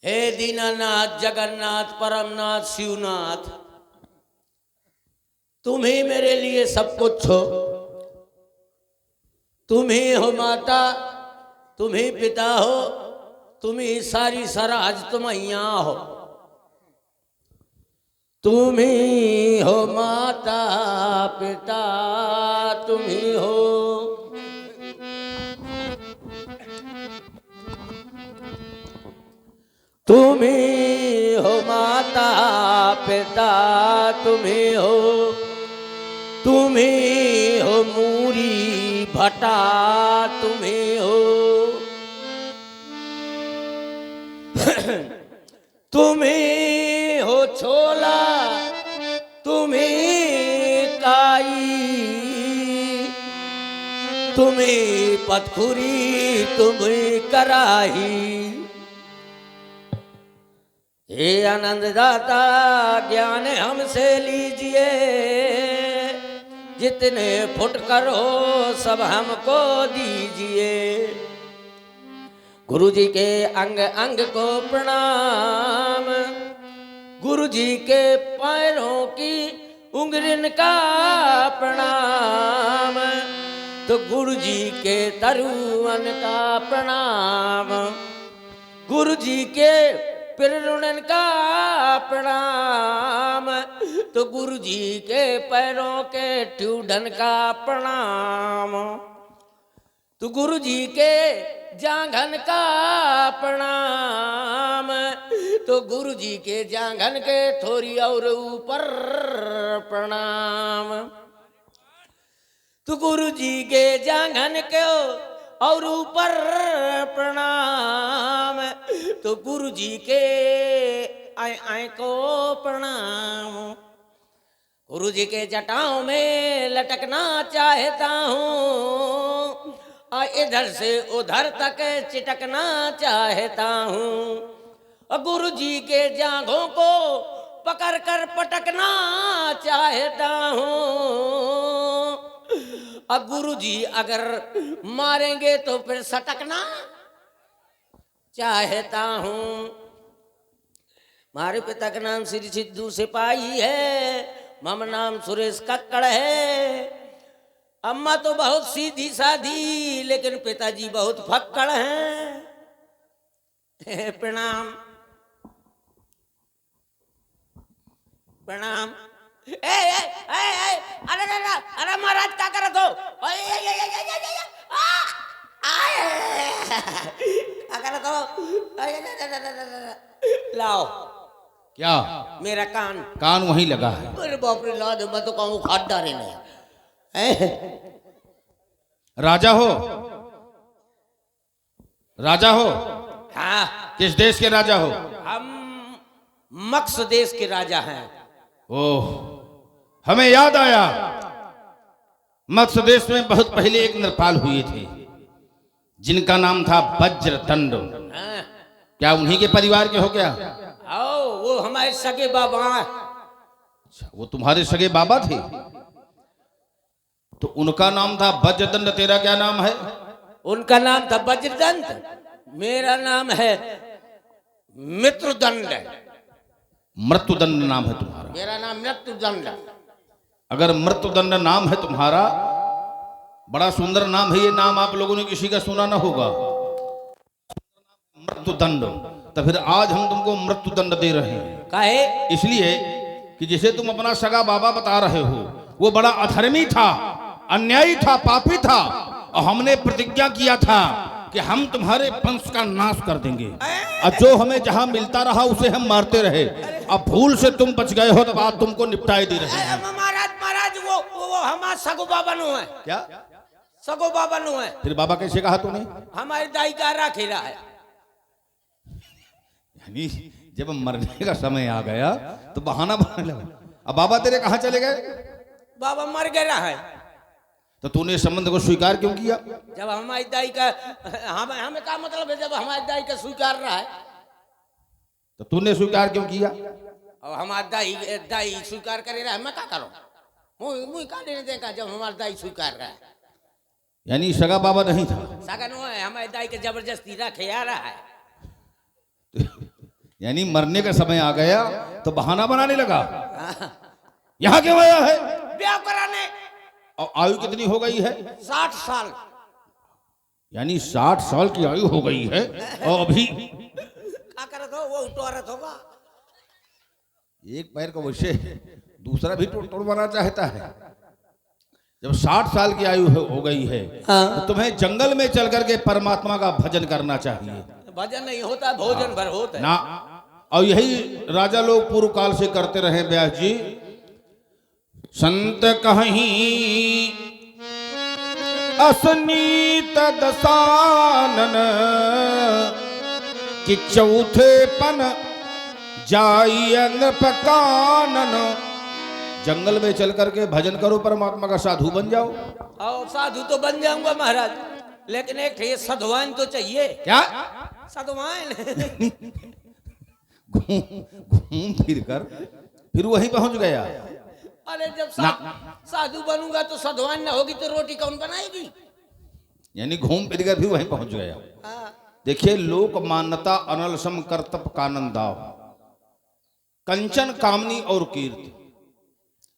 हे दीनानाथ, जगन्नाथ, परमनाथ, शिवनाथ, तुम ही मेरे लिए सब कुछ हो। तुम ही हो माता, तुम ही पिता हो, तुम ही सारी सराज, तुम यहाँ हो। तुम ही हो माता पिता, तुम ही हो। तुम ही हो माता पिता, तुम ही हो। तुम ही हो मूरी भटा, तुम ही हो। तुम ही हो छोला, तुम ही काई, तुम ही पथखुरी, तुम ही कराही। हे आनंददाता, ज्ञान हमसे लीजिए, जितने फुटकर हो सब हमको दीजिए। गुरु जी के अंग अंग को प्रणाम, गुरु जी के पैरों की उंगलियों का प्रणाम, तो गुरु जी के तरुवन का प्रणाम, गुरु जी के पिरुणन का प्रणाम, तो गुरु जी के पैरों के ट्यूडन का प्रणाम, तो गुरु जी के जांघन का प्रणाम, तो गुरु जी के जांघन के थोड़ी और ऊपर प्रणाम, तो गुरु जी के जांघन के और ऊपर प्रणाम, तो गुरु जी के आय आय को प्रणाम। गुरु जी के जटाओं में लटकना चाहता हूँ, और इधर से उधर तक चिटकना चाहता हूँ, और गुरु जी के जांघों को पकड़ कर पटकना चाहता हूँ, और गुरु जी अगर मारेंगे तो फिर सटकना चाहता हूँ। हमारे पिता का नाम श्री सिद्धू सिपाही है, मम नाम सुरेश कक्कड़ है। अम्मा तो बहुत सीधी साधी, लेकिन पिताजी बहुत फक्कड़ हैं। प्रणाम प्रणाम। अरे महाराज क्या कर दो, क्या कर दो, लाओ। क्या? मेरा कान। कान वहीं लगा है। अरे बाप रे, ला दे, मैं तो कहूँ खाद डाले नहीं। राजा हो, राजा हो? हाँ। किस देश के राजा हो? हम मक्स देश के राजा हैं। ओह, हमें याद आया, मत्स्य देश में बहुत पहले एक नरपाल हुए थे जिनका नाम था वज्रदंड। हाँ। क्या उन्हीं के परिवार के हो क्या? आओ, वो हमारे सगे बाबा हैं। अच्छा, वो तुम्हारे सगे बाबा थे? तो उनका नाम था वज्रदंड, तेरा क्या नाम है? उनका नाम था वज्रदंड, मेरा नाम है मृत्युदंड। मृत्युदंड नाम है तुम्हारा? मेरा नाम मृत्युदंड। अगर मृत्युदंड नाम है तुम्हारा, बड़ा सुंदर नाम है ये। नाम आप लोगों ने किसी का सुना ना होगा, मृत्युदंड। तो फिर आज हम तुमको मृत्युदंड दे रहे हैं। काहे? इसलिए कि जिसे तुम अपना सगा बाबा बता रहे हो, वो बड़ा अधर्मी था, अन्यायी था, पापी था, और हमने प्रतिज्ञा किया था कि हम तुम्हारे वंश का नाश कर देंगे, और जो हमें जहां मिलता रहा उसे हम मारते रहे। अब भूल से तुम बच गए हो, तो बात तुमको निपटाई दे रहे हैं। महाराज वो हमारा सगो बाबा नु है। क्या? सगो बाबा नु है। फिर बाबा कैसे कहा तूने? हमारी दाई का राखेला है। यानी जब मरने का समय आ गया तो बहाना बनाने लगा। अब बाबा तेरे कहाँ चले गए? बाबा मर गया है। तो तूने इस संबंध को स्वीकार क्यों किया? जब हमारी दाई का, हमें क्या मतलब है, जब हमारी दाई का स्वीकार रहा है तो तूने स्वीकार क्यों किया? और हमारी दाई स्वीकार करे रहा है, मैं क्या करूं? मुझे का नहीं देखा जब हमारी दाई स्वीकार रहा है। यानी सगा बाबा नहीं था? सगा नो है, हमारी दाई के जबरदस्ती रखे आ रहा है। यानी मरने का समय आ गया तो बहाना बनाने लगा। यहाँ क्यों आया है? ब्याह कराने। और आयु कितनी हो गई है? 60 साल। यानी 60 साल की आयु हो गई है और अभी क्या करत हो? वो उठवारत होगा। एक पैर का वैसे दूसरा भी तोड़वाना चाहता है। जब 60 साल की आयु हो गई है हाँ। तो तुम्हें जंगल में चल करके परमात्मा का भजन करना चाहिए। भजन नहीं होता, भोजन भर होता है ना। और यही राजा लोग पूर्व काल से करते रहे व्यास जी। संत कहीं असनीत दसानन कि चौथे पन जाई नृपकानन। जंगल में चल करके भजन करो, परमात्मा का साधु बन जाओ। और साधु तो बन जाऊंगा महाराज, लेकिन एक ये सधवान तो चाहिए। क्या? सधवान। घूम फिर कर फिर वहीं पहुंच गया। अरे जब साधु बनूंगा तो सधवान ना होगी तो रोटी कौन बनाएगी? यानी घूम फिर कर फिर वहीं पहुंच गया। हाँ। देखिए, लोक मान्यता अनल सम कर्तप कानंदाव, कंचन कामनी और कीर्ति,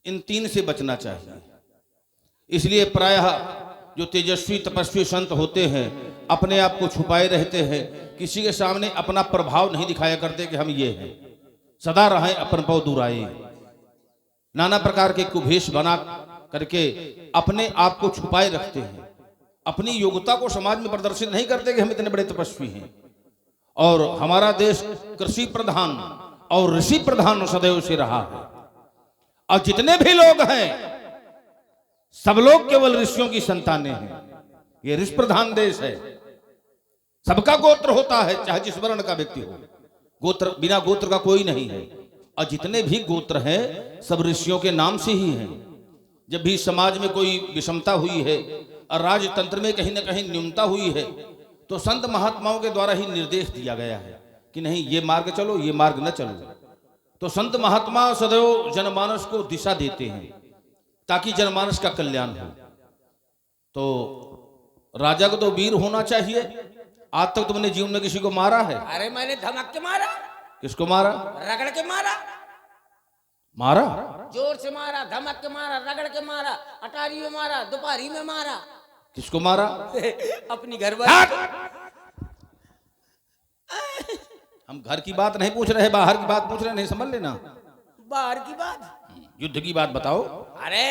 इन तीन से बचना चाहिए। इसलिए प्रायः जो तेजस्वी तपस्वी संत होते हैं अपने आप को छुपाए रहते हैं, किसी के सामने अपना प्रभाव नहीं दिखाया करते कि हम ये हैं। सदा रहें अपन पौ दुराए, नाना प्रकार के कुभेष बना करके अपने आप को छुपाए रखते हैं। अपनी योग्यता को समाज में प्रदर्शित नहीं करते कि हम इतने बड़े तपस्वी हैं। और हमारा देश कृषि प्रधान और ऋषि प्रधान सदैव से रहा है। और जितने भी लोग हैं सब लोग केवल ऋषियों की संतानें हैं। ये ऋषि प्रधान देश है। सबका गोत्र होता है, चाहे जिस वर्ण का व्यक्ति हो। गोत्र, बिना गोत्र का कोई नहीं है। और जितने भी गोत्र हैं सब ऋषियों के नाम से ही हैं। जब भी समाज में कोई विषमता हुई है और राजतंत्र में कहीं ना कहीं न्यूनता हुई है तो संत महात्माओं के द्वारा ही निर्देश दिया गया है कि नहीं, ये मार्ग चलो, ये मार्ग न चलो। तो संत महात्मा सदैव जनमानस को दिशा देते हैं ताकि जनमानस का कल्याण हो। तो राजा को तो वीर होना चाहिए। आज तक तुमने जीवन में किसी को मारा है? अरे मैंने धमक के मारा। किसको मारा? रगड़ के मारा। मारा? जोर से मारा, धमक के मारा, रगड़ के मारा, अटारी में मारा, दोपहरी में मारा। किसको मारा? अपनी घरवाली। हम घर की बात नहीं पूछ रहे, बाहर की बात पूछ रहे, नहीं समझ लेना। बाहर की बात, युद्ध की बात बताओ। अरे